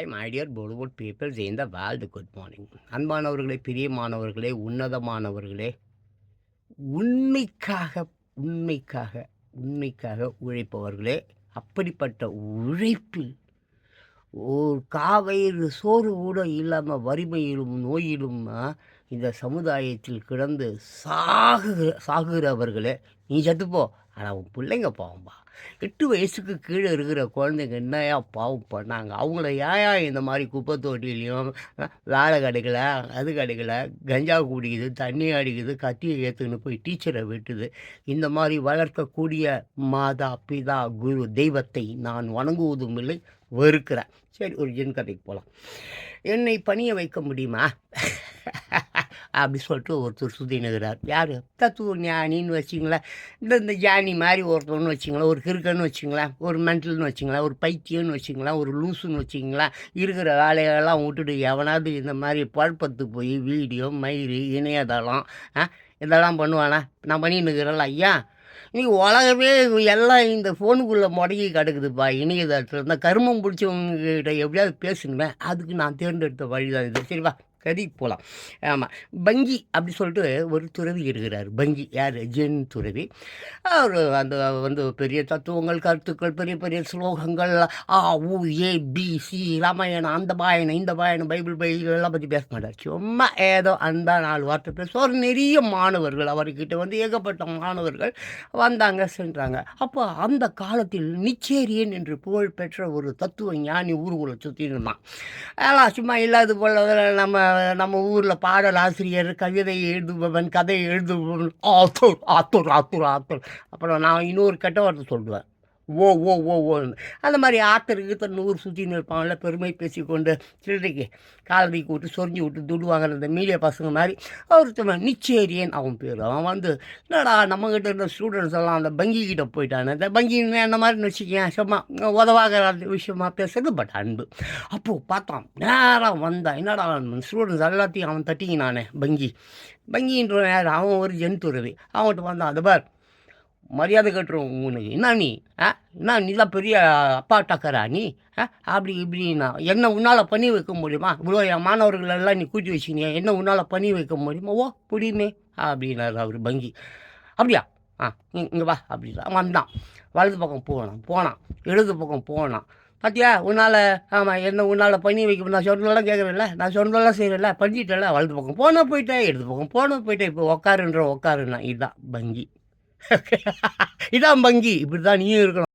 Hi my dear Bollywood peoples in the world good morning. அன்பானவர்களே, பிரியமானவர்களே, உன்னதமானவர்களே, உண்மைக்காக உண்மைக்காக உண்மைக்காக உழைப்பவர்களே, அப்படிப்பட்ட உழைப்பில் ஒரு காவயிறு சோறு கூட இல்லாமல் வறுமையிலும் நோயிலும் இந்த சமுதாயத்தில் கிடந்து சாகுகிறவர்களே, நீ செத்துப்போ, ஆனால் உன் பிள்ளைங்க பாவம்பா. 8 வயசுக்கு கீழே இருக்கிற குழந்தைங்க என்னையா பாவம் பண்ணாங்க? அவங்கள ஏன் இந்த மாதிரி குப்பை தொட்டிலையும் வேலை கிடைக்கல, அது கிடைக்கல, கஞ்சா குடிக்குது, தண்ணி அடிக்குது, கத்தியை ஏற்றுன்னு போய் டீச்சரை வெட்டுது? இந்த மாதிரி வளர்க்கக்கூடிய மாதா பிதா குரு தெய்வத்தை நான் வணங்குவதும் இல்லை, வெறுக்கிறேன். சரி, ஒரு ஜென் கதைக்கு போகலாம். என்னை பணிய வைக்க முடியுமா அப்படி சொல்லிட்டு ஒருத்தர் சுத்தினுகிறார். யார்? தத்துவ ஞானின்னு வச்சிங்களேன். இந்த ஞானி மாதிரி ஒருத்தவன்னு வச்சிங்களேன், ஒரு கிறுக்கன்னு வச்சிங்களேன், ஒரு மென்டல்னு வச்சிங்களேன், ஒரு பைத்தியம்னு வச்சிங்களேன், ஒரு லூசுன்னு வச்சிங்களேன். இருக்கிற வேலையெல்லாம் விட்டுட்டு எவனாவது இந்த மாதிரி பழப்பத்து போய் வீடியோ மயிறு இணையதளம் இதெல்லாம் பண்ணுவானா? நான் பண்ணின்னு இருக்கிறேன்ல ஐயா. இன்னைக்கு உலகமே எல்லாம் இந்த ஃபோனுக்குள்ளே முடங்கி கிடக்குதுப்பா. இணையதளத்தில் இந்த கருமம் பிடிச்சவங்ககிட்ட எப்படியாவது பேசுங்களேன். அதுக்கு நான் தேர்ந்தெடுத்த வழி தான் இது. சரிப்பா, கதிக்கு போகலாம். ஆமாம், பங்கி அப்படி சொல்லிட்டு ஒரு துறவி இருக்கிறார். பங்கி யார்? ஜென் துறவி. அவர் அந்த பெரிய தத்துவங்கள், கருத்துக்கள், பெரிய பெரிய ஸ்லோகங்கள், ABC, ராமாயணம், அந்த பாயணம், இந்த பாயணம், பைபிள் எல்லாம் பற்றி பேச மாட்டார். சும்மா ஏதோ அந்த 4 வார்த்தை பேசுவார். நிறைய மாணவர்கள் அவர்கிட்ட ஏகப்பட்ட மாணவர்கள் வந்தாங்க, சென்றாங்க. அப்போ அந்த காலத்தில் நிச்சேரியன் என்று புகழ் பெற்ற ஒரு தத்துவ ஞானி ஊருக்குள்ளே சுற்றி இருந்தான். அதெல்லாம் சும்மா இல்லாது போல நம்ம ஊரில் பாடல் ஆசிரியர், கவிதை எழுதுபவன், கதை எழுதுபவன், ஆத்தூர் ஆத்தூர் ஆத்தூர் ஆத்தூர். அப்புறம் நான் இன்னொரு கெட்ட வார்த்தை சொல்லுவேன், ஓ ஓ ஓ ஓன்னு. அந்த மாதிரி ஆத்தருக்கு தன் ஊர் சுற்றின்னு இருப்பாங்கள்ல, பெருமை பேசிக்கொண்டு சில்லறைக்கு காலடி விட்டு சொரிஞ்சு விட்டு துடுவாங்க அந்த மீடியா பசங்க மாதிரி. ஒருத்தவன் நிச்சேரியன் அவன் பேர். அவன் என்னடா நம்மக்கிட்ட இருந்த ஸ்டூடெண்ட்ஸ் எல்லாம் அந்த பங்கிக்கிட்ட போயிட்டானே, இந்த பங்கின்னு என்ன மாதிரி வச்சுக்கேன், சும்மா உதவாகிற விஷயமா பேசுறது, பட் அன்பு. அப்போது பார்த்தான், நேராக வந்தான். என்னடா ஸ்டூடெண்ட்ஸ் எல்லாத்தையும் அவன் தட்டிக்கினானே பங்கின்ற யார்? அவன் ஒரு ஜென் துறவி. அவன்கிட்ட வந்தான். அது பார், மரியாதை கட்டுறோம் உனக்கு. என்ன நீ என்ன நீலாம் பெரிய அப்பா டக்கரா நீ? அப்படி இப்படின்னா என்ன உன்னால் பண்ணி வைக்க முடியுமா? இவ்வளோ என் மாணவர்கள் எல்லாம் நீ கூட்டி வச்சுக்கினியா, என்ன உன்னால் பண்ணி வைக்க முடியுமா? ஓ புரியுமே அப்படின்னாரு அவர் பங்கி. அப்படியா? இங்கே வா அப்படின்னா வந்தான். வலது பக்கம் போனான், இடது பக்கம் போனான். பார்த்தியா, உன்னால் ஆமாம் என்ன உன்னால் பண்ணி வைக்க, நான் சொன்னதெல்லாம் கேட்குறேன்ல, நான் சொன்னதெல்லாம் செய்கிறேன்ல, பண்ணிட்டேன்ல. வலது பக்கம் போனால் போயிட்டேன், இடது பக்கம் போயிட்டேன், இப்போ உக்காருன்னா இதுதான் பங்கி. இதான் பங்கி. இப்படி தான் நீயும் இருக்கணும்.